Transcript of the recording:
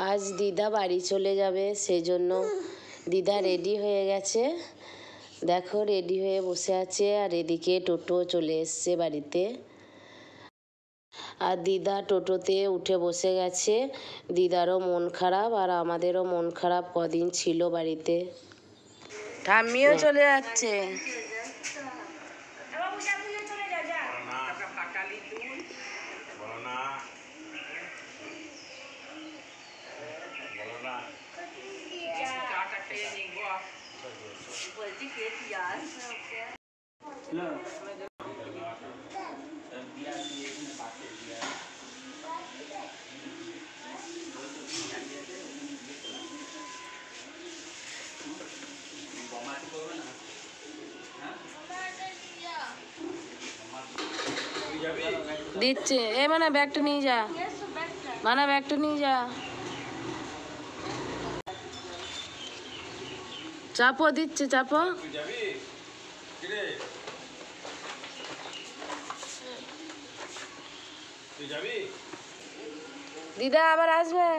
আজ দিদা বাড়ি চলে যাবে, সেজন্য দিদা রেডি হয়ে গেছে। দেখো রেডি হয়ে বসে আছে, আর এদিকে টোটো চলে এসছে বাড়িতে। আর দিদা টোটোতে উঠে বসে গেছে। দিদারও মন খারাপ আর আমাদেরও মন খারাপ, কদিন ছিল বাড়িতে। ঠাম্মিও চলে যাচ্ছে। দিচ্ছে এ মানে ব্যাগটা নিয়ে যা, মানে ব্যাগটা নিয়ে যা। চাপো দিচ্ছে, চাপো। দিদা আবার আসবে।